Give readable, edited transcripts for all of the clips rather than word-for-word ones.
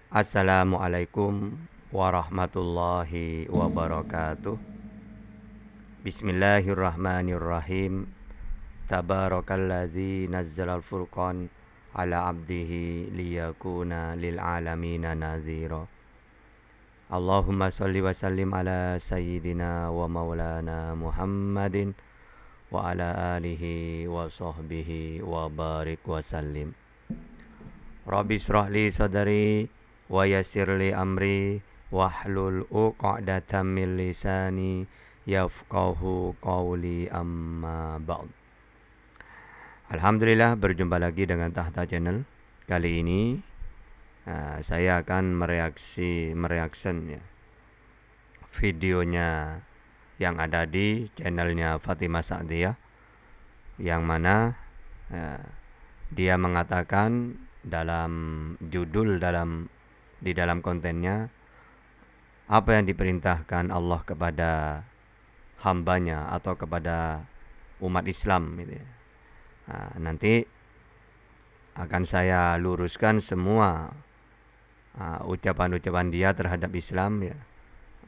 Assalamualaikum warahmatullahi wabarakatuh. Bismillahirrahmanirrahim. Tabarakalladzi nazzalal furqan ala abdihi liyakuna lil alamina nazira. Allahumma salli wa sallim ala sayyidina wa maulana Muhammadin wa ala alihi wa sahbihi wa barik wa sallim. Rabbi shrah li sadri wa yassir li amri wahlul 'uqdatam min lisani yafqahu qawli amma ba'd. Alhamdulillah, berjumpa lagi dengan Tahta Channel. Kali ini saya akan mereaction ya, videonya yang ada di channelnya Fatimah Sa'diyah, yang mana dia mengatakan di dalam kontennya, apa yang diperintahkan Allah kepada hambanya atau kepada umat Islam gitu ya. Nanti akan saya luruskan semua ucapan-ucapan dia terhadap Islam ya,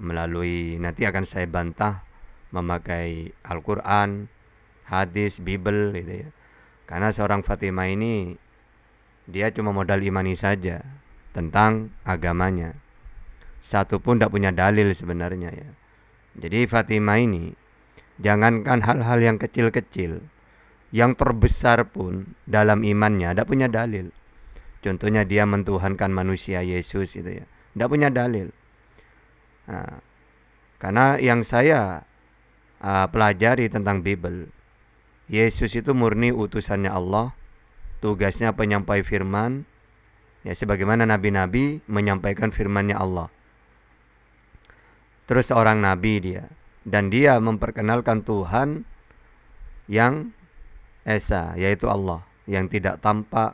nanti akan saya bantah memakai Al-Quran, hadis, Bible gitu ya. Karena seorang Fatimah ini dia cuma modal imani saja tentang agamanya. Satu pun tidak punya dalil sebenarnya ya. Jadi Fatimah ini, jangankan hal-hal yang kecil-kecil, yang terbesar pun dalam imannya tidak punya dalil. Contohnya dia mentuhankan manusia Yesus itu ya, tidak punya dalil. Karena yang saya pelajari tentang Bible, Yesus itu murni utusannya Allah. Tugasnya penyampai firman ya, sebagaimana nabi-nabi menyampaikan firman-Nya Allah. Terus seorang nabi dia, dan dia memperkenalkan Tuhan yang esa, yaitu Allah, yang tidak tampak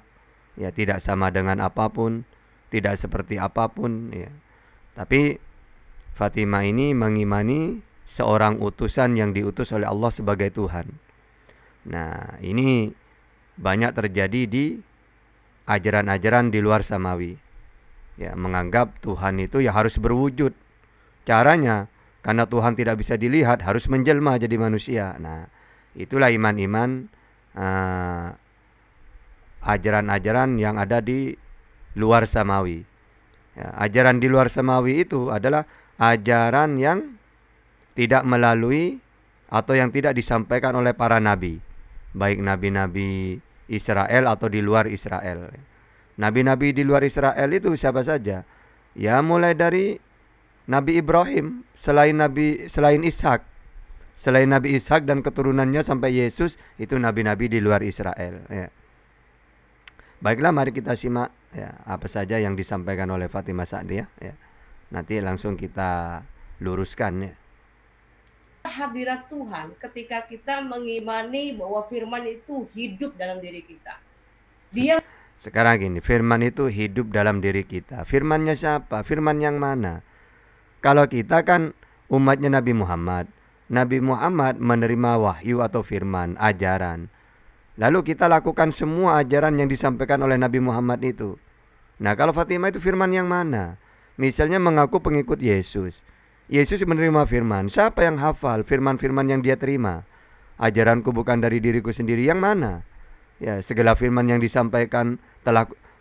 ya, tidak sama dengan apapun, tidak seperti apapun ya. Tapi Fatimah ini mengimani seorang utusan yang diutus oleh Allah sebagai Tuhan. Nah, ini banyak terjadi di ajaran-ajaran di luar samawi ya, menganggap Tuhan itu ya harus berwujud. Caranya, karena Tuhan tidak bisa dilihat, harus menjelma jadi manusia. Nah, itulah iman-iman ajaran-ajaran yang ada di luar samawi ya. Ajaran di luar samawi itu adalah ajaran yang tidak melalui atau yang tidak disampaikan oleh para nabi, baik nabi-nabi Israel atau di luar Israel. Nabi-nabi di luar Israel itu siapa saja? Ya, mulai dari Nabi Ibrahim, selain Ishak, selain Nabi Ishak dan keturunannya sampai Yesus, itu nabi-nabi di luar Israel ya. Baiklah, mari kita simak ya, apa saja yang disampaikan oleh Fatimah Sa'diyah ya. Nanti langsung kita luruskan ya. Hadirat Tuhan ketika kita mengimani bahwa firman itu hidup dalam diri kita. Sekarang gini, firman itu hidup dalam diri kita. Firmannya siapa? Firman yang mana? Kalau kita kan umatnya Nabi Muhammad. Nabi Muhammad menerima wahyu atau firman, ajaran. Lalu kita lakukan semua ajaran yang disampaikan oleh Nabi Muhammad itu. Nah, kalau Fatimah itu firman yang mana? Misalnya mengaku pengikut Yesus. Yesus menerima firman. Siapa yang hafal firman-firman yang dia terima? Ajaranku bukan dari diriku sendiri. Yang mana? Ya, segala firman yang disampaikan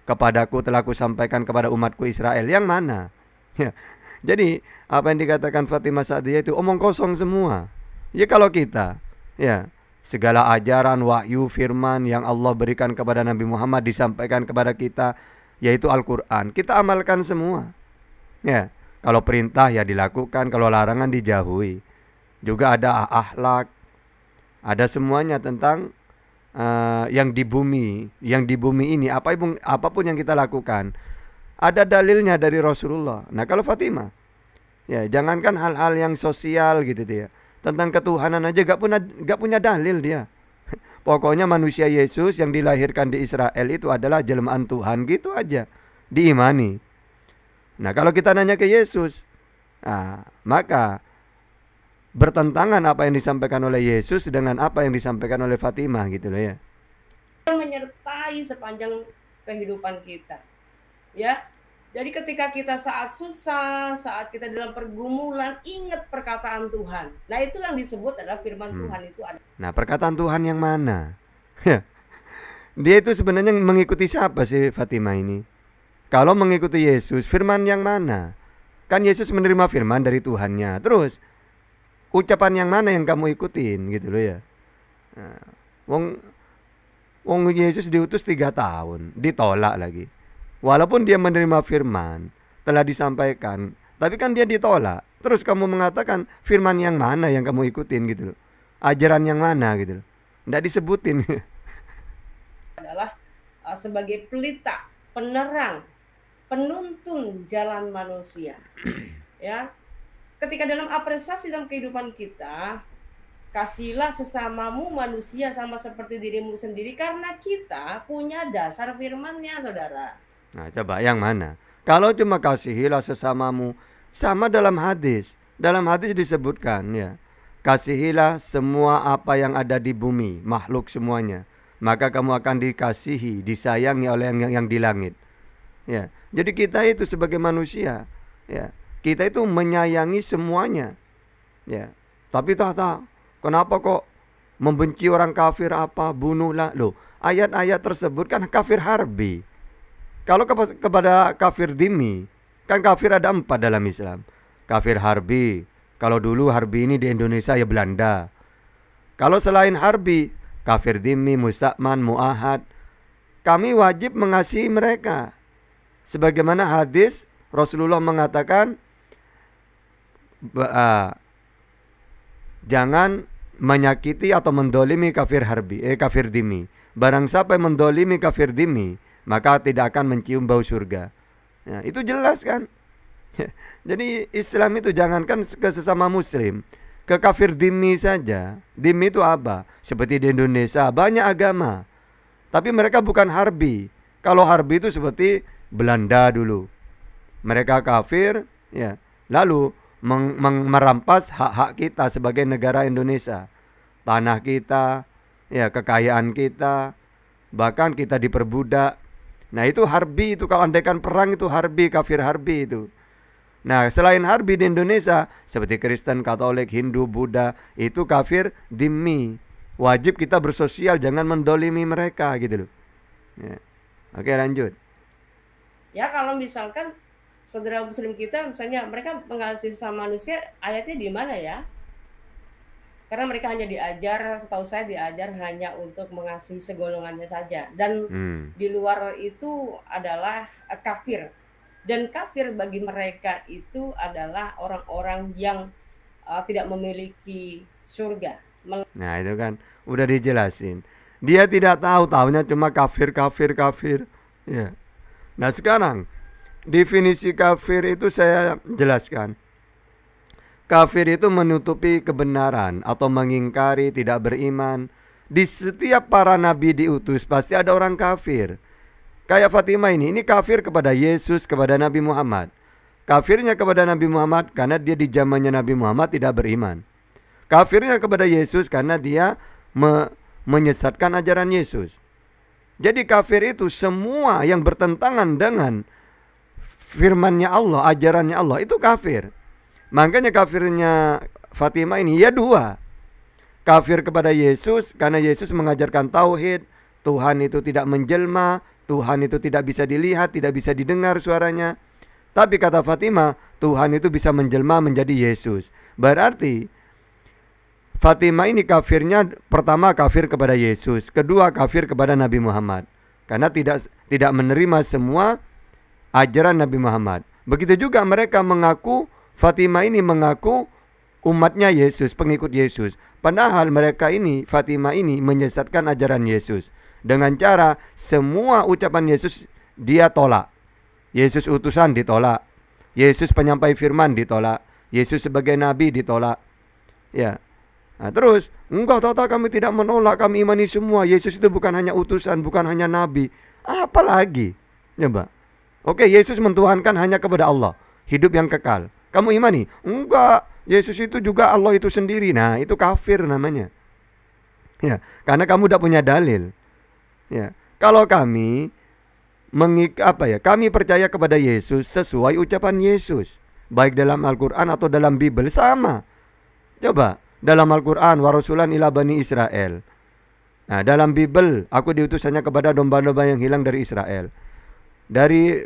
kepadaku telah kusampaikan kepada umatku Israel. Yang mana? Ya. Jadi apa yang dikatakan Fatimah Sa'diyah itu omong kosong semua. Ya, kalau kita ya, segala ajaran, wahyu, firman yang Allah berikan kepada Nabi Muhammad disampaikan kepada kita, yaitu Al-Quran, kita amalkan semua ya. Kalau perintah ya dilakukan, kalau larangan dijauhi. Juga ada akhlak, ada semuanya tentang yang di bumi ini, apapun yang kita lakukan, ada dalilnya dari Rasulullah. Nah, kalau Fatimah, ya jangankan hal-hal yang sosial gitu ya, tentang ketuhanan aja gak punya dalil dia. Pokoknya manusia Yesus yang dilahirkan di Israel itu adalah jelmaan Tuhan, gitu aja diimani. Nah, kalau kita nanya ke Yesus, maka bertentangan apa yang disampaikan oleh Yesus dengan apa yang disampaikan oleh Fatimah gitu loh ya. Menyertai sepanjang kehidupan kita. Ya. Jadi ketika kita saat susah, saat kita dalam pergumulan, ingat perkataan Tuhan. Nah, itu yang disebut adalah firman Tuhan itu ada. Nah, perkataan Tuhan yang mana? Dia itu sebenarnya mengikuti siapa sih Fatimah ini? Kalau mengikuti Yesus, firman yang mana? Kan Yesus menerima firman dari Tuhannya. Terus ucapan yang mana yang kamu ikutin gitu loh ya. Nah, wong Yesus diutus 3 tahun, ditolak lagi. Walaupun dia menerima firman, telah disampaikan, tapi kan dia ditolak. Terus kamu mengatakan firman yang mana yang kamu ikutin gitu loh. Ajaran yang mana gitu loh. Nggak disebutin. Adalah sebagai pelita, penerang, penuntun jalan manusia. Ya. Ketika dalam apresiasi dalam kehidupan kita, kasihlah sesamamu manusia sama seperti dirimu sendiri, karena kita punya dasar firman-Nya, saudara. Nah, coba yang mana? Kalau cuma kasihilah sesamamu, sama dalam hadis. Dalam hadis disebutkan ya, kasihilah semua apa yang ada di bumi, makhluk semuanya. Maka kamu akan dikasihi, disayangi oleh yang di langit. Ya, jadi kita itu sebagai manusia, ya, kita itu menyayangi semuanya. Ya, tapi kenapa kok membenci orang kafir apa, bunuhlah. Loh, ayat-ayat tersebut kan kafir harbi. Kalau kepada kafir dhimmi, kan kafir ada 4 dalam Islam. Kafir harbi, kalau dulu harbi ini di Indonesia ya Belanda. Kalau selain harbi, kafir dhimmi, musta'man, mu'ahad, kami wajib mengasihi mereka. Sebagaimana hadis Rasulullah mengatakan, jangan menyakiti atau mendolimi kafir harbi, kafir dhimmi. Barang siapa yang mendolimi kafir dhimmi, maka tidak akan mencium bau surga. Ya, itu jelas kan? Jadi Islam itu jangankan ke sesama muslim, ke kafir dhimmi saja. Dhimmi itu apa? Seperti di Indonesia banyak agama, tapi mereka bukan harbi. Kalau harbi itu seperti Belanda dulu. Mereka kafir, ya, lalu merampas hak-hak kita sebagai negara Indonesia. Tanah kita, ya, kekayaan kita, bahkan kita diperbudak. Nah, itu harbi itu, kalau andaikan perang itu harbi, kafir harbi itu. Nah, selain harbi di Indonesia seperti Kristen, Katolik, Hindu, Buddha, itu kafir dhimmi. Wajib kita bersosial, jangan mendolimi mereka gitu loh. Ya. Oke, lanjut. Ya, kalau misalkan saudara muslim kita misalnya mereka mengasihi sesama manusia, ayatnya di mana ya? Karena mereka hanya diajar, setahu saya diajar hanya untuk mengasihi segolongannya saja. Dan di luar itu adalah kafir. Dan kafir bagi mereka itu adalah orang-orang yang tidak memiliki surga. Nah, itu kan udah dijelasin. Dia tidak tahu, taunya cuma kafir. Ya. Nah, sekarang definisi kafir itu saya jelaskan. Kafir itu menutupi kebenaran atau mengingkari, tidak beriman. Di setiap para nabi diutus pasti ada orang kafir. Kayak Fatimah ini kafir kepada Yesus, kepada Nabi Muhammad. Kafirnya kepada Nabi Muhammad karena dia di zamannya Nabi Muhammad tidak beriman. Kafirnya kepada Yesus karena dia menyesatkan ajaran Yesus. Jadi kafir itu semua yang bertentangan dengan firman-Nya Allah, ajarannya Allah, itu kafir. Makanya kafirnya Fatimah ini ya 2. Kafir kepada Yesus karena Yesus mengajarkan tauhid, Tuhan itu tidak menjelma, Tuhan itu tidak bisa dilihat, tidak bisa didengar suaranya. Tapi kata Fatimah, Tuhan itu bisa menjelma menjadi Yesus. Berarti Fatimah ini kafirnya pertama kafir kepada Yesus, kedua kafir kepada Nabi Muhammad. Karena tidak menerima semua ajaran Nabi Muhammad. Begitu juga mereka mengaku, Fatimah ini mengaku umatnya Yesus, pengikut Yesus. Padahal mereka ini, Fatimah ini menyesatkan ajaran Yesus. Dengan cara semua ucapan Yesus dia tolak. Yesus utusan ditolak. Yesus penyampai firman ditolak. Yesus sebagai nabi ditolak. Ya. Nah, terus, enggak, kami tidak menolak, kami imani semua. Yesus itu bukan hanya utusan, bukan hanya nabi. Apalagi? Coba. Oke, Yesus mentuhankan hanya kepada Allah, hidup yang kekal. Kamu imani? Enggak, Yesus itu juga Allah itu sendiri. Nah, itu kafir namanya. Ya, karena kamu tidak punya dalil. Ya, kalau kami Kami percaya kepada Yesus sesuai ucapan Yesus, baik dalam Al-Quran atau dalam Bible sama. Coba dalam Al-Quran, wa rasulan ila bani Israel. Nah, dalam Bible, aku diutus hanya kepada domba-domba yang hilang dari Israel.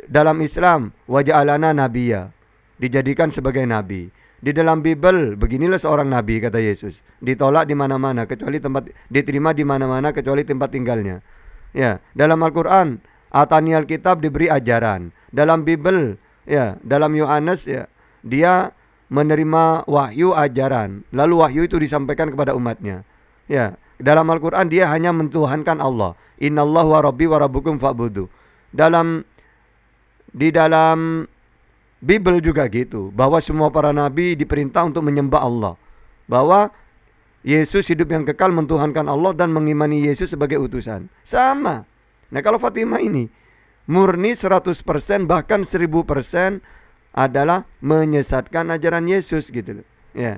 Dalam Islam, wa ja'alana nabiyya, dijadikan sebagai nabi. Di dalam Bible, beginilah seorang nabi, kata Yesus. Ditolak di mana-mana kecuali diterima di mana-mana kecuali tempat tinggalnya. Ya, dalam Al-Quran, atani Alkitab, diberi ajaran. Dalam Bible, ya, dalam Yohanes, ya, dia menerima wahyu ajaran. Lalu wahyu itu disampaikan kepada umatnya. Ya, dalam Al-Quran dia hanya mentuhankan Allah. Innallahu wa rabbi wa rabbukum fa'budu. Di dalam Bible juga gitu, bahwa semua para nabi diperintah untuk menyembah Allah, bahwa Yesus hidup yang kekal, mentuhankan Allah dan mengimani Yesus sebagai utusan. Sama. Nah, kalau Fatimah ini murni 100% bahkan 1000% adalah menyesatkan ajaran Yesus gitu loh. Ya.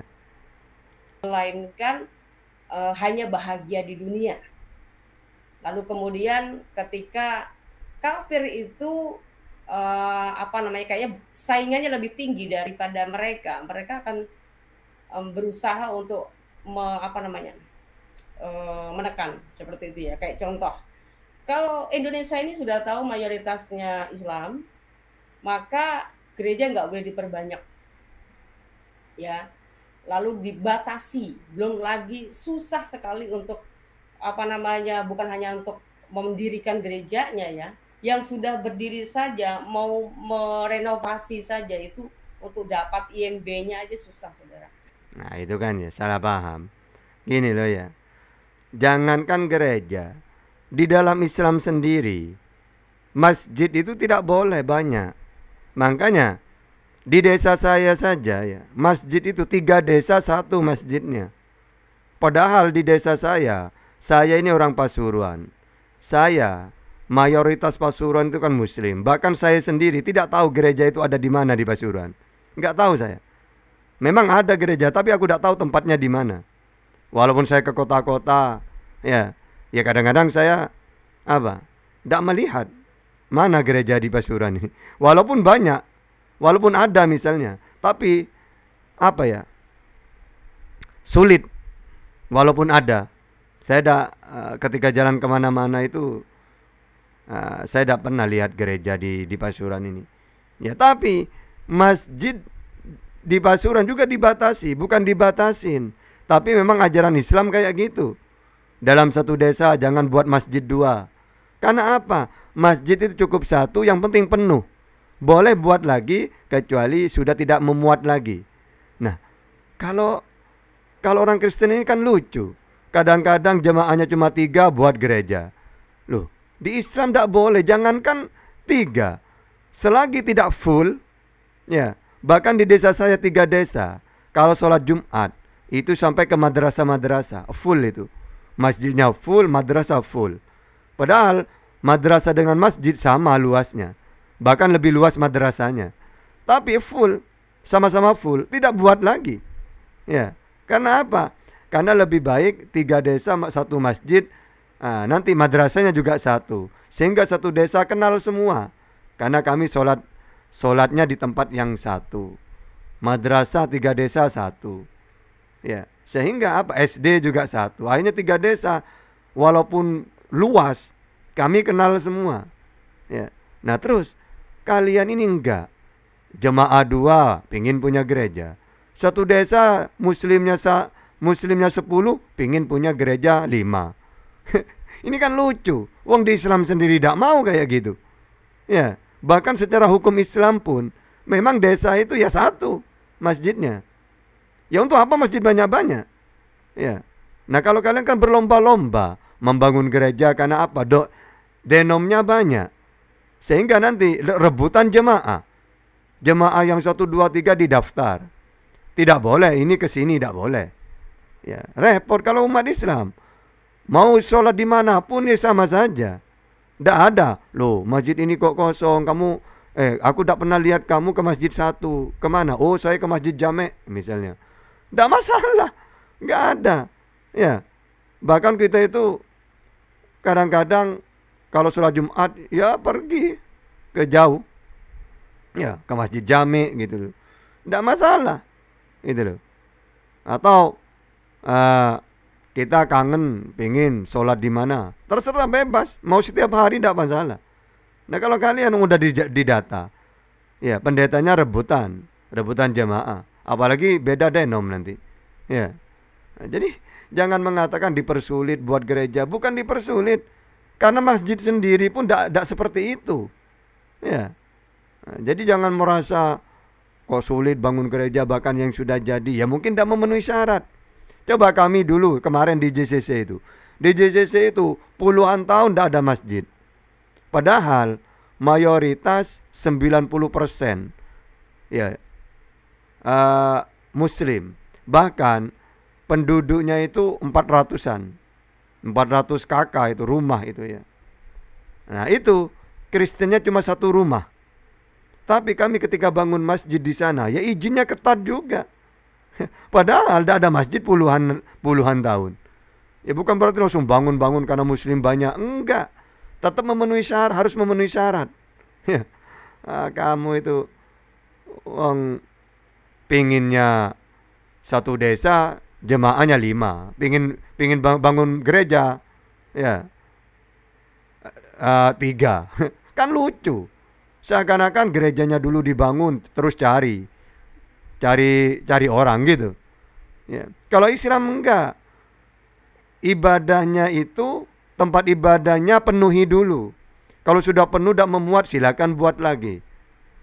Melainkan hanya bahagia di dunia. Lalu kemudian ketika kafir itu kayaknya saingannya lebih tinggi daripada mereka akan berusaha untuk menekan seperti itu ya. Kayak contoh, kalau Indonesia ini sudah tahu mayoritasnya Islam, maka gereja nggak boleh diperbanyak, ya. Lalu dibatasi, belum lagi susah sekali untuk bukan hanya untuk mendirikan gerejanya ya, yang sudah berdiri saja mau merenovasi saja itu untuk dapat IMB-nya aja susah, saudara. Nah, itu kan ya salah paham. Gini loh ya, jangankan gereja, di dalam Islam sendiri masjid itu tidak boleh banyak. Makanya di desa saya saja ya, masjid itu 3 desa 1 masjidnya. Padahal di desa saya ini orang Pasuruan. Mayoritas Pasuruan itu kan Muslim. Bahkan saya sendiri tidak tahu gereja itu ada di mana di Pasuruan. Nggak tahu saya. Memang ada gereja, tapi aku tidak tahu tempatnya di mana. Walaupun saya ke kota-kota, ya kadang-kadang saya tidak melihat mana gereja di Pasuruan ini. Walaupun banyak, walaupun ada misalnya, tapi sulit. Walaupun ada, saya ketika jalan kemana-mana itu, saya tidak pernah lihat gereja di Pasuruan ini. Ya, tapi masjid di Pasuruan juga dibatasi, bukan dibatasin, tapi memang ajaran Islam kayak gitu. Dalam satu desa jangan buat masjid 2. Karena apa? Masjid itu cukup 1, yang penting penuh. Boleh buat lagi kecuali sudah tidak memuat lagi. Nah, kalau orang Kristen ini kan lucu. Kadang-kadang jemaahnya cuma 3 buat gereja. Loh, di Islam tidak boleh, jangankan 3. Selagi tidak full, ya. Bahkan di desa saya 3 desa, kalau sholat Jumat itu sampai ke madrasah-madrasah full itu. Masjidnya full, madrasah full. Padahal madrasah dengan masjid sama luasnya. Bahkan lebih luas madrasahnya. Tapi full, sama-sama full, tidak buat lagi. Ya, karena apa? Karena lebih baik 3 desa 1 masjid, nanti madrasahnya juga 1. Sehingga 1 desa kenal semua. Karena kami sholatnya di tempat yang 1. Madrasah 3 desa 1. Ya, sehingga SD juga 1. Akhirnya 3 desa, walaupun luas, kami kenal semua. Ya. Nah, terus kalian ini enggak. Jemaah 2 pingin punya gereja. 1 desa muslimnya 10 pingin punya gereja 5. Ini kan lucu. Wong di Islam sendiri tidak mau kayak gitu. Ya, bahkan secara hukum Islam pun memang desa itu ya 1 masjidnya. Ya untuk apa masjid banyak-banyak? Ya. Nah, kalau kalian kan berlomba-lomba membangun gereja karena apa? Denomnya banyak. Sehingga nanti rebutan jemaah. Jemaah yang 1, 2, 3 didaftar. Tidak boleh, ini ke sini tidak boleh. Ya, repot kalau umat Islam. Mau sholat dimanapun ya sama saja. Tidak ada. Loh, masjid ini kok kosong. Aku tidak pernah lihat kamu ke masjid 1. Kemana? Oh, saya ke masjid Jamek misalnya. Tidak masalah. Nggak ada. Ya. Bahkan kita itu kadang-kadang Kalau sholat Jumat ya pergi ke jauh, ya ke masjid jami gitu loh. Tidak masalah gitu loh. Atau eh, kita kangen pingin sholat di mana, terserah, bebas, mau setiap hari tidak masalah. Nah kalau kalian udah didata, ya pendetanya rebutan jamaah, apalagi beda denom nanti, ya. Nah, jadi jangan mengatakan dipersulit buat gereja, bukan dipersulit, karena masjid sendiri pun tidak seperti itu, ya. Nah, jadi jangan merasa kok sulit bangun gereja, bahkan yang sudah jadi ya mungkin tidak memenuhi syarat. Coba kami dulu kemarin di JCC itu. Di JCC itu puluhan tahun tidak ada masjid. Padahal mayoritas 90% ya Muslim. Bahkan penduduknya itu 400-an. 400 kakak itu rumah itu ya. Nah itu Kristennya cuma satu rumah. Tapi kami ketika bangun masjid di sana ya izinnya ketat juga. Padahal tidak ada masjid puluhan tahun. Ya bukan berarti langsung bangun-bangun karena muslim banyak. Enggak. Tetap memenuhi syarat, harus memenuhi syarat. Ya. Kamu itu pinginnya satu desa jemaahnya 5. Pingin bangun gereja ya 3. Kan lucu. Seakan-akan gerejanya dulu dibangun terus cari orang gitu. Ya. Kalau Islam enggak, ibadahnya itu tempat ibadahnya penuhi dulu. Kalau sudah penuh tidak memuat silakan buat lagi.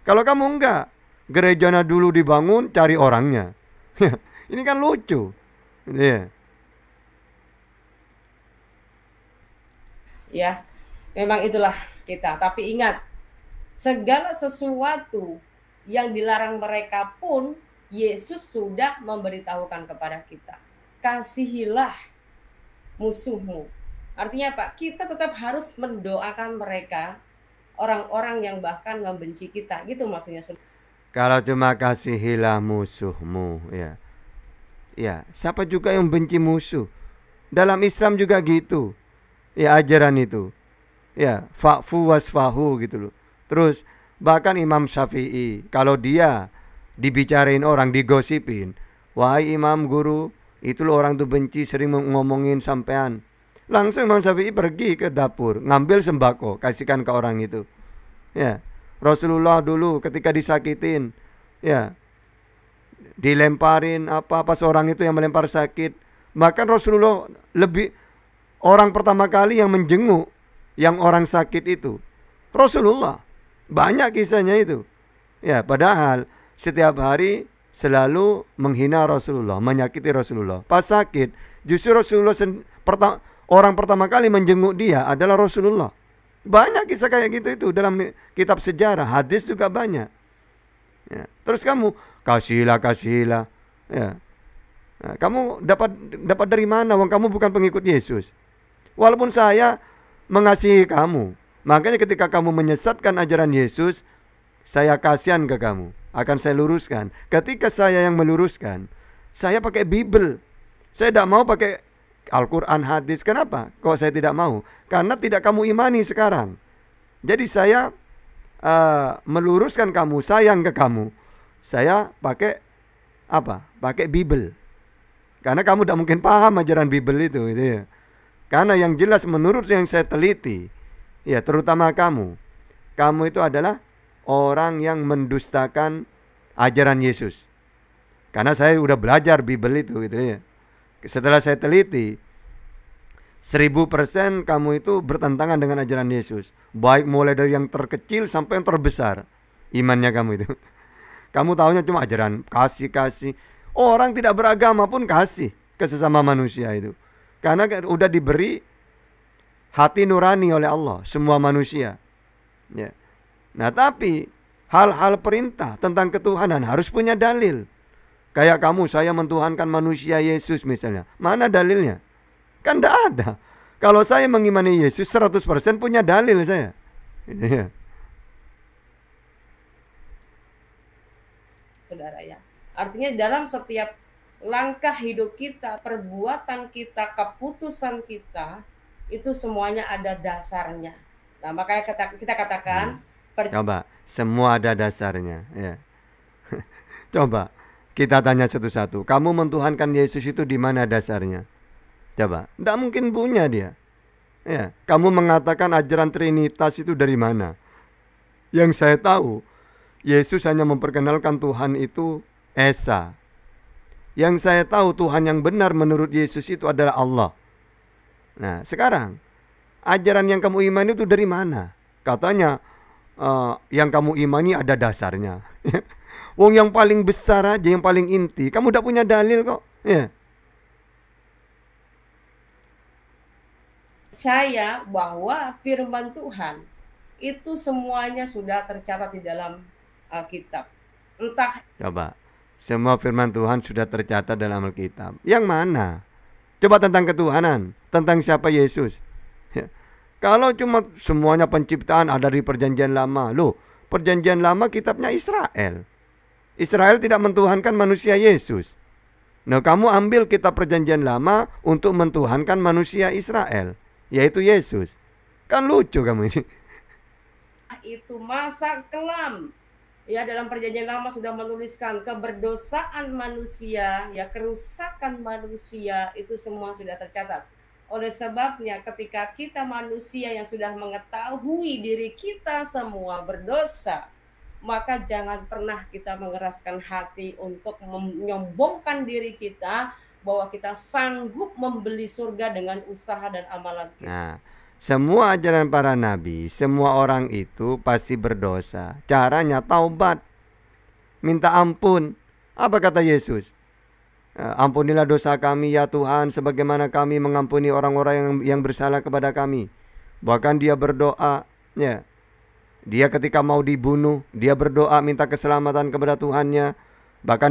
Kalau kamu enggak, gerejanya dulu dibangun cari orangnya. Ini kan lucu. Ya. Ya, memang itulah kita. Tapi ingat, segala sesuatu yang dilarang mereka pun Yesus sudah memberitahukan kepada kita. Kasihilah musuhmu. Artinya apa? Kita tetap harus mendoakan mereka, orang-orang yang bahkan membenci kita. Gitu maksudnya. Kalau cuma kasihilah musuhmu, ya. Ya, siapa juga yang benci musuh? Dalam Islam juga gitu. Ya, ajaran itu. Ya, fa'fu wasfahu gitu loh. Terus bahkan Imam Syafi'i, kalau dia dibicarain orang, digosipin, wahai imam guru, itu loh orang tuh benci sering ngomongin sampean. Langsung Imam Syafi'i pergi ke dapur, ngambil sembako, kasihkan ke orang itu. Ya, Rasulullah dulu ketika disakitin, ya, dilemparin apa seorang itu yang melempar sakit. Bahkan Rasulullah lebih orang pertama kali yang menjenguk yang orang sakit itu Rasulullah. Banyak kisahnya itu. Ya, padahal setiap hari selalu menghina Rasulullah, menyakiti Rasulullah. Pas sakit, justru Rasulullah orang pertama kali menjenguk dia adalah Rasulullah. Banyak kisah kayak gitu itu dalam kitab sejarah, hadis juga banyak. Ya. Terus kamu kasihilah. Ya. Nah, kamu dapat dari mana? Wong kamu bukan pengikut Yesus. Walaupun saya mengasihi kamu, makanya ketika kamu menyesatkan ajaran Yesus, saya kasihan ke kamu, akan saya luruskan. Ketika saya yang meluruskan, saya pakai Bible. Saya tidak mau pakai Al-Quran, hadis. Kenapa? Kok saya tidak mau? Karena tidak kamu imani sekarang. Jadi saya meluruskan kamu, sayang ke kamu. Saya pakai apa? Pakai Bible. Karena kamu tidak mungkin paham ajaran Bible itu gitu ya. Karena yang jelas menurut yang saya teliti, ya terutama kamu itu adalah orang yang mendustakan ajaran Yesus. Karena saya udah belajar Bible itu gitu ya. Setelah saya teliti, 1000% kamu itu bertentangan dengan ajaran Yesus. Baik mulai dari yang terkecil sampai yang terbesar imannya kamu itu. Kamu tahunya cuma ajaran kasih. Orang tidak beragama pun kasih ke sesama manusia itu. Karena udah diberi hati nurani oleh Allah semua manusia. Ya. Nah tapi hal-hal perintah tentang ketuhanan harus punya dalil. Kayak kamu, saya mentuhankan manusia Yesus misalnya. Mana dalilnya? Kan tidak ada. Kalau saya mengimani Yesus 100% punya dalil saya. Ya. Saudara ya. Artinya dalam setiap langkah hidup kita, perbuatan kita, keputusan kita, itu semuanya ada dasarnya. Nah, makanya kita katakan Coba, semua ada dasarnya, ya. Coba kita tanya satu-satu. Kamu mentuhankan Yesus itu di mana dasarnya? Coba, tidak mungkin punya dia. Ya, kamu mengatakan ajaran Trinitas itu dari mana? Yang saya tahu, Yesus hanya memperkenalkan Tuhan itu Esa. Yang saya tahu Tuhan yang benar menurut Yesus itu adalah Allah. Nah, sekarang ajaran yang kamu imani itu dari mana? Katanya yang kamu imani ada dasarnya. Wong yang paling besar aja, yang paling inti, kamu udah punya dalil kok. Ya. Percaya bahwa firman Tuhan itu semuanya sudah tercatat di dalam Alkitab. Entah Coba, semua firman Tuhan sudah tercatat dalam Alkitab. Yang mana? Coba tentang ketuhanan, tentang siapa Yesus. Ya. Kalau cuma semuanya penciptaan ada di perjanjian lama. Loh, perjanjian lama kitabnya Israel. Israel tidak mentuhankan manusia Yesus. Nah, kamu ambil kitab perjanjian lama untuk mentuhankan manusia Israel, yaitu Yesus. Kan lucu kamu ini. itu masa kelam. Ya, dalam perjanjian lama sudah menuliskan keberdosaan manusia, ya kerusakan manusia, itu semua sudah tercatat. Oleh sebabnya ketika kita manusia yang sudah mengetahui diri kita semua berdosa, maka jangan pernah kita mengeraskan hati untuk menyombongkan diri kita bahwa kita sanggup membeli surga dengan usaha dan amalan kita. Nah, semua ajaran para nabi, semua orang itu pasti berdosa. Caranya taubat, minta ampun. Apa kata Yesus? Ampunilah dosa kami ya Tuhan, sebagaimana kami mengampuni orang-orang yang bersalah kepada kami. Bahkan dia berdoa, ya. Dia ketika mau dibunuh, dia berdoa minta keselamatan kepada Tuhannya. Bahkan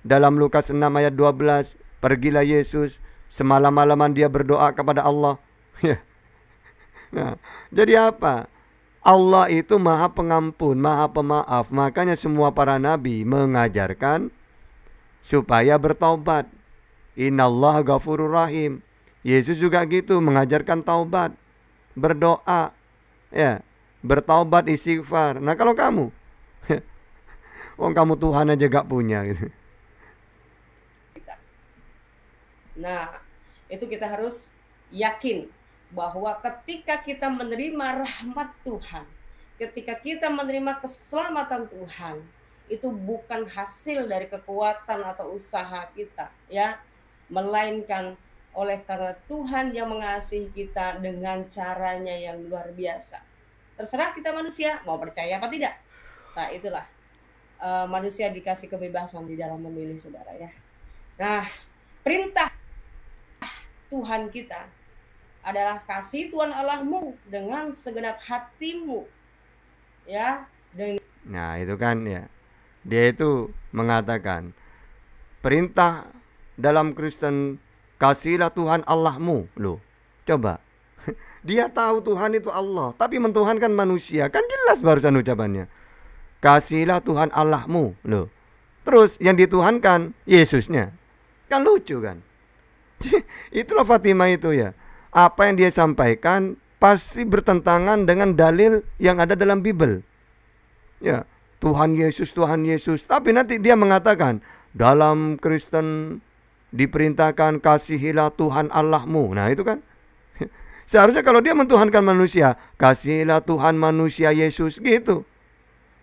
dalam Lukas 6 ayat 12, pergilah Yesus, semalam-malaman dia berdoa kepada Allah. Nah, jadi apa? Allah itu maha pengampun, maha pemaaf. Makanya semua para nabi mengajarkan supaya bertaubat. Innallaha ghafurur rahim. Yesus juga gitu, mengajarkan taubat, berdoa, ya, bertaubat, istighfar. Nah, kalau kamu, kamu Tuhan aja gak punya gitu. Nah, itu kita harus yakin bahwa ketika kita menerima rahmat Tuhan, ketika kita menerima keselamatan Tuhan, itu bukan hasil dari kekuatan atau usaha kita, ya, melainkan oleh karena Tuhan yang mengasihi kita dengan caranya yang luar biasa. Terserah kita manusia mau percaya apa tidak. Nah, itulah manusia dikasih kebebasan di dalam memilih, saudara, ya. Nah, perintah Tuhan kita adalah kasih Tuhan Allahmu dengan segenap hatimu, ya. Nah, itu kan, ya, dia itu mengatakan perintah dalam Kristen, kasihlah Tuhan Allahmu. Loh, coba. Dia tahu Tuhan itu Allah, tapi mentuhankan manusia. Kan jelas barusan ucapannya. Kasihlah Tuhan Allahmu. Loh. Terus yang dituhankan Yesusnya. Kan lucu kan? Itulah Fatimah itu, ya. Apa yang dia sampaikan pasti bertentangan dengan dalil yang ada dalam Bible. Ya, Tuhan Yesus, Tuhan Yesus. Tapi nanti dia mengatakan dalam Kristen diperintahkan kasihilah Tuhan Allahmu. Nah, itu kan seharusnya kalau dia mentuhankan manusia, kasihilah Tuhan manusia Yesus gitu.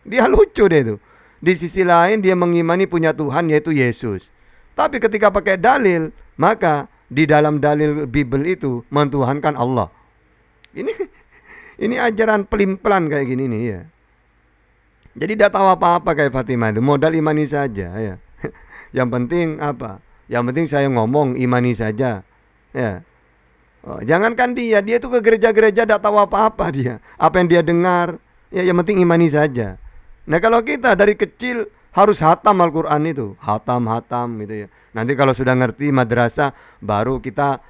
Dia lucu deh itu. Di sisi lain dia mengimani punya Tuhan yaitu Yesus. Tapi ketika pakai dalil, maka di dalam dalil Bible itu mentuhankan Allah. Ini ajaran pelin-pelan kayak gini nih, ya. Jadi tidak tahu apa-apa kayak Fatimah itu, modal imani saja, ya. Yang penting apa? Yang penting saya ngomong imani saja, ya. Jangankan dia itu ke gereja-gereja tidak tahu apa-apa dia. Apa yang dia dengar, ya yang penting imani saja. Nah, kalau kita dari kecil harus hatam Al-Quran itu, hatam gitu, ya. Nanti kalau sudah ngerti madrasah, baru kita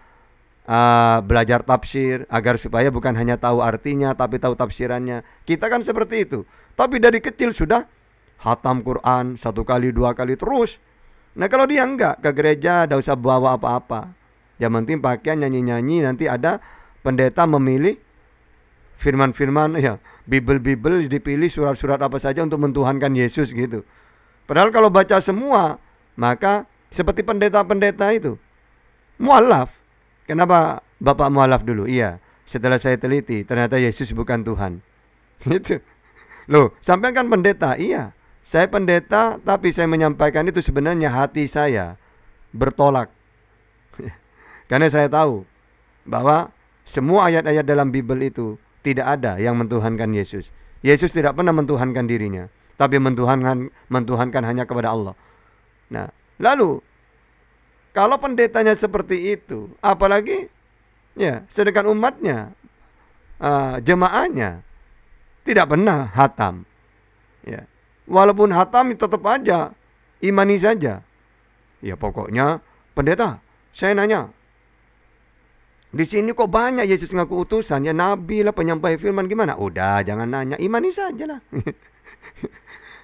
belajar tafsir, agar supaya bukan hanya tahu artinya tapi tahu tafsirannya. Kita kan seperti itu. Tapi dari kecil sudah hatam Quran 1 kali 2 kali terus. Nah, kalau dia enggak, ke gereja tidak usah bawa apa-apa. Yang penting pakaian nyanyi-nyanyi, nanti ada pendeta memilih firman-firman ya, Bible dipilih surat-surat apa saja untuk mentuhankan Yesus gitu. Padahal kalau baca semua, maka seperti pendeta-pendeta itu mualaf. Kenapa Bapak mualaf dulu? Iya, setelah saya teliti ternyata Yesus bukan Tuhan. Gitu. Loh, sampai kan pendeta? Iya, saya pendeta, tapi saya menyampaikan itu sebenarnya hati saya bertolak. Karena saya tahu bahwa semua ayat-ayat dalam Bible itu tidak ada yang mentuhankan Yesus. Yesus tidak pernah mentuhankan dirinya, tapi mentuhankan hanya kepada Allah. Nah, lalu kalau pendetanya seperti itu, apalagi ya, sedangkan umatnya, jemaahnya tidak pernah hatam. Ya, walaupun hatam tetap aja imani saja. Ya pokoknya pendeta, saya nanya, di sini kok banyak Yesus ngaku utusan, ya nabi lah, penyampai firman, gimana? Udah, jangan nanya, imani saja lah.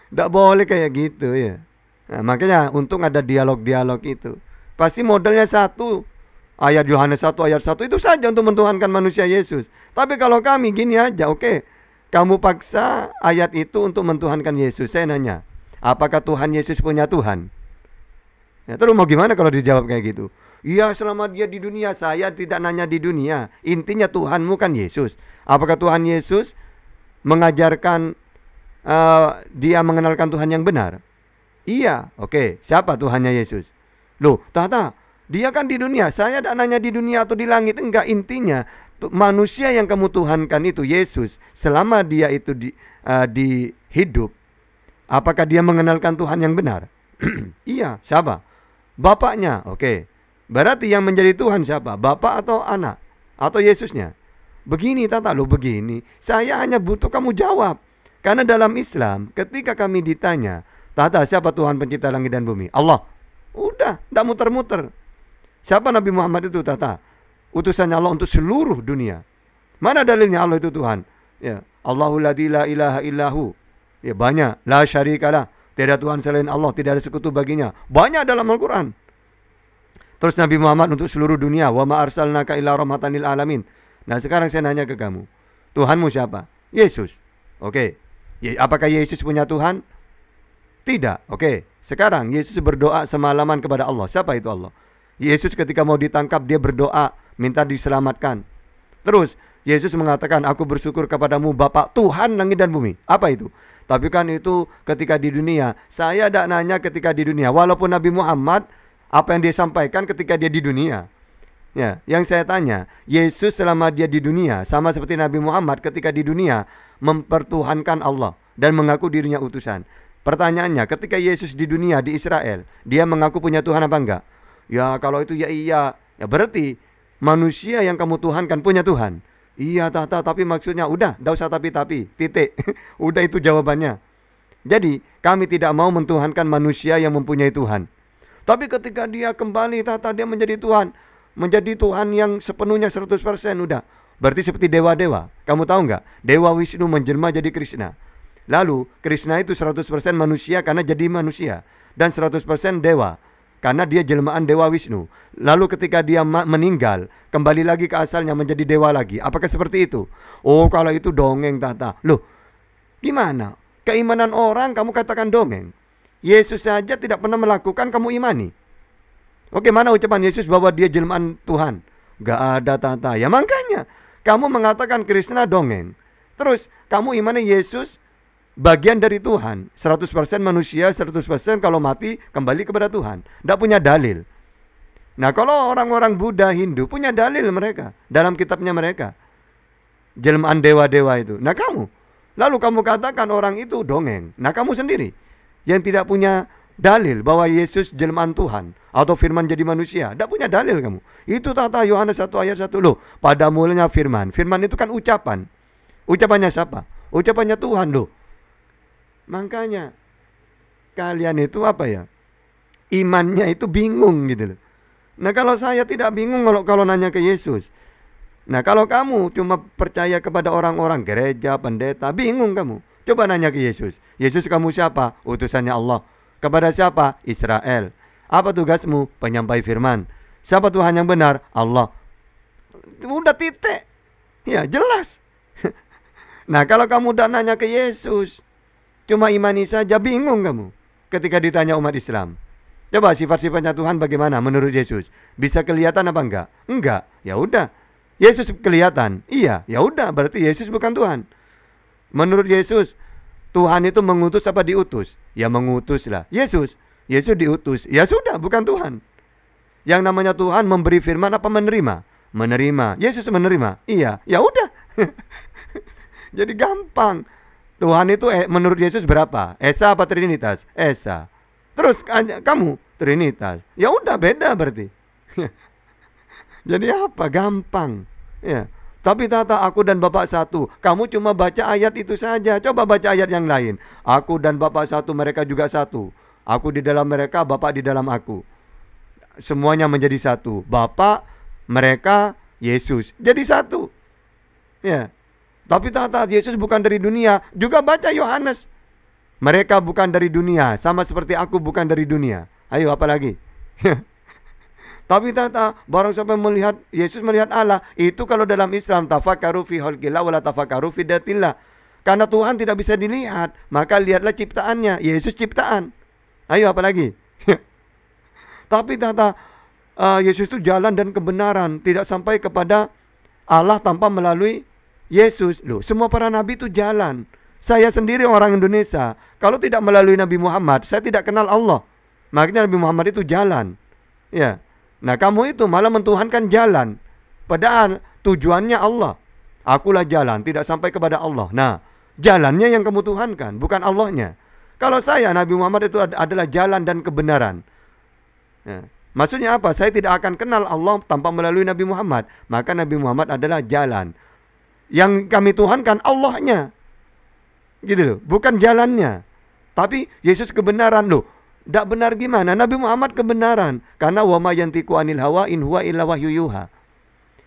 Tidak boleh kayak gitu ya. Nah, makanya untung ada dialog-dialog itu. Pasti modelnya satu, ayat Yohanes 1 ayat 1 itu saja untuk mentuhankan manusia Yesus. Tapi kalau kami gini aja, oke, kamu paksa ayat itu untuk mentuhankan Yesus. Saya nanya, apakah Tuhan Yesus punya Tuhan? Ya, terus mau gimana kalau dijawab kayak gitu? Iya, selama dia di dunia, saya tidak nanya di dunia. Intinya Tuhanmu kan Yesus. Apakah Tuhan Yesus mengajarkan dia mengenalkan Tuhan yang benar? Iya, oke. Siapa Tuhannya Yesus? Loh, Tata, dia kan di dunia. Saya tidak nanya di dunia atau di langit. Enggak, intinya manusia yang kamu tuhankan itu Yesus. Selama dia itu di hidup, apakah dia mengenalkan Tuhan yang benar? Iya, siapa? Bapaknya, oke. Berarti yang menjadi Tuhan siapa? Bapak atau anak? Atau Yesusnya? Begini Tata, loh begini. Saya hanya butuh kamu jawab. Karena dalam Islam, ketika kami ditanya, Tata, siapa Tuhan pencipta langit dan bumi? Allah. Udah, tidak muter-muter. Siapa Nabi Muhammad itu Tata? Utusannya Allah untuk seluruh dunia. Mana dalilnya Allah itu Tuhan? Ya, Allahul ladzi la ilaha illahu. Ya banyak. La syarikalah. Tidak Tuhan selain Allah, tidak ada sekutu baginya. Banyak dalam Al-Quran. Terus Nabi Muhammad untuk seluruh dunia. Wa ma arsalnaka illa rahmatan lil alamin. Nah sekarang saya nanya ke kamu, Tuhanmu siapa? Yesus. Oke. Apakah Yesus punya Tuhan? Tidak. Oke. Sekarang Yesus berdoa semalaman kepada Allah. Siapa itu Allah? Yesus ketika mau ditangkap dia berdoa minta diselamatkan. Terus Yesus mengatakan, aku bersyukur kepadamu Bapa Tuhan langit dan bumi. Apa itu? Tapi kan itu ketika di dunia. Saya tidak nanya ketika di dunia. Walaupun Nabi Muhammad, apa yang dia sampaikan ketika dia di dunia. Ya, yang saya tanya, Yesus selama dia di dunia sama seperti Nabi Muhammad ketika di dunia mempertuhankan Allah dan mengaku dirinya utusan. Pertanyaannya, ketika Yesus di dunia di Israel, dia mengaku punya Tuhan apa enggak? Ya, kalau itu ya iya. Ya berarti manusia yang kamu tuhankan punya Tuhan. Iya Tata, tapi maksudnya udah, enggak usah tapi, titik. Udah itu jawabannya. Jadi, kami tidak mau mentuhankan manusia yang mempunyai Tuhan. Tapi ketika dia kembali Tata, dia menjadi Tuhan. Menjadi Tuhan yang sepenuhnya 100% udah. Berarti seperti dewa-dewa. Kamu tahu nggak? Dewa Wisnu menjelma jadi Krishna. Lalu Krishna itu 100% manusia karena jadi manusia. Dan 100% dewa karena dia jelmaan Dewa Wisnu. Lalu ketika dia meninggal, kembali lagi ke asalnya menjadi dewa lagi. Apakah seperti itu? Oh kalau itu dongeng Tata. Loh gimana? Keimanan orang kamu katakan dongeng. Yesus saja tidak pernah melakukan, kamu imani. Oke, mana ucapan Yesus bahwa dia jelmaan Tuhan? Gak ada Tata. Ya makanya kamu mengatakan Krishna dongeng. Terus kamu imani Yesus bagian dari Tuhan, 100% manusia, 100% kalau mati kembali kepada Tuhan. Tidak punya dalil. Nah kalau orang-orang Buddha, Hindu punya dalil mereka dalam kitabnya mereka, jelmaan dewa-dewa itu. Nah kamu, lalu kamu katakan orang itu dongeng. Nah kamu sendiri yang tidak punya dalil bahwa Yesus jelmaan Tuhan atau firman jadi manusia, tidak punya dalil kamu. Itu Tata Yohanes 1 ayat 1 loh. Pada mulanya firman. Firman itu kan ucapan. Ucapannya siapa? Ucapannya Tuhan loh. Makanya kalian itu apa ya? Imannya itu bingung gitu loh. Nah kalau saya tidak bingung kalau nanya ke Yesus. Nah kalau kamu cuma percaya kepada orang-orang gereja, pendeta, bingung kamu. Coba nanya ke Yesus. Yesus kamu siapa? Utusannya Allah. Kepada siapa? Israel. Apa tugasmu? Penyampai firman. Siapa Tuhan yang benar? Allah. Udah titik. Ya jelas. Nah, kalau kamu udah nanya ke Yesus, cuma imani saja, bingung kamu ketika ditanya umat Islam. Coba sifat-sifatnya Tuhan bagaimana menurut Yesus? Bisa kelihatan apa enggak? Enggak. Ya udah. Yesus kelihatan. Iya, ya udah, berarti Yesus bukan Tuhan. Menurut Yesus, Tuhan itu mengutus apa diutus? Ya mengutus lah. Yesus diutus. Ya sudah, bukan Tuhan. Yang namanya Tuhan memberi firman apa menerima? Menerima. Yesus menerima. Iya, ya udah. Jadi gampang. Tuhan itu menurut Yesus berapa? Esa apa Trinitas? Esa. Terus kamu Trinitas. Ya udah, beda berarti. Jadi apa? Gampang. Ya. Tapi tata aku dan Bapak satu. Kamu cuma baca ayat itu saja. Coba baca ayat yang lain. Aku dan Bapak satu, mereka juga satu. Aku di dalam mereka, Bapak di dalam aku. Semuanya menjadi satu. Bapak, mereka, Yesus. Jadi satu. Ya. Tapi tata Yesus bukan dari dunia. Juga baca Yohanes. Mereka bukan dari dunia, sama seperti aku bukan dari dunia. Ayo, apa lagi? Tapi tata, barang siapa melihat Yesus melihat Allah, itu kalau dalam Islam tafakkaru fi khalqillah wala tafakkaru fi datillah. Karena Tuhan tidak bisa dilihat, maka lihatlah ciptaannya. Yesus ciptaan. Ayo, apa lagi? Tapi tata, Yesus itu jalan dan kebenaran, tidak sampai kepada Allah tanpa melalui Yesus. Loh, semua para nabi itu jalan. Saya sendiri orang Indonesia, kalau tidak melalui Nabi Muhammad, saya tidak kenal Allah. Makanya Nabi Muhammad itu jalan. Ya. Nah, kamu itu malah mentuhankan jalan. Padahal tujuannya Allah. Akulah jalan, tidak sampai kepada Allah. Nah, jalannya yang kamu tuhankan, bukan Allahnya. Kalau saya, Nabi Muhammad itu adalah jalan dan kebenaran. Ya. Maksudnya apa? Saya tidak akan kenal Allah tanpa melalui Nabi Muhammad. Maka Nabi Muhammad adalah jalan. Yang kami tuhankan Allahnya. Gitu loh, bukan jalannya. Tapi Yesus kebenaran loh. Tidak benar gimana? Nabi Muhammad kebenaran. Karena wa ma yantiqu anil hawa in huwa illa wahyu yuha.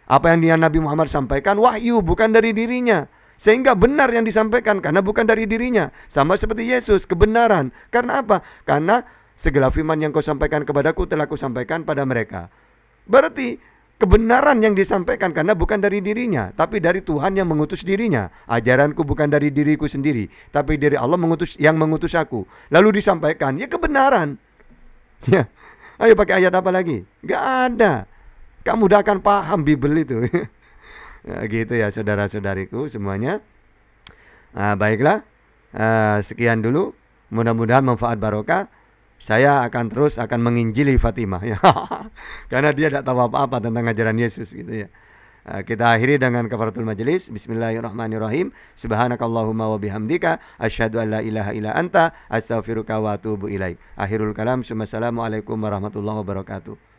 Apa yang Nabi Muhammad sampaikan wahyu, bukan dari dirinya. Sehingga benar yang disampaikan karena bukan dari dirinya. Sama seperti Yesus, kebenaran. Karena apa? Karena segala firman yang kau sampaikan kepadaku telah kusampaikan pada mereka. Berarti kebenaran yang disampaikan karena bukan dari dirinya, tapi dari Tuhan yang mengutus dirinya. Ajaranku bukan dari diriku sendiri, tapi dari Allah yang mengutus aku. Lalu disampaikan, ya kebenaran. Ya, ayo pakai ayat apa lagi? Gak ada. Kamu udah akan paham Bible itu. Ya, gitu ya saudara-saudariku semuanya. Baiklah, sekian dulu. Mudah-mudahan manfaat barokah. Saya akan menginjili Fatimah ya. Karena dia tidak tahu apa-apa tentang ajaran Yesus gitu ya. Kita akhiri dengan kafaratul majelis. Bismillahirrahmanirrahim. Subhanakallahumma wa bihamdika asyhadu an la ilaha illa anta astaghfiruka wa atubu ilaik. Akhirul kalam. Assalamualaikum warahmatullahi wabarakatuh.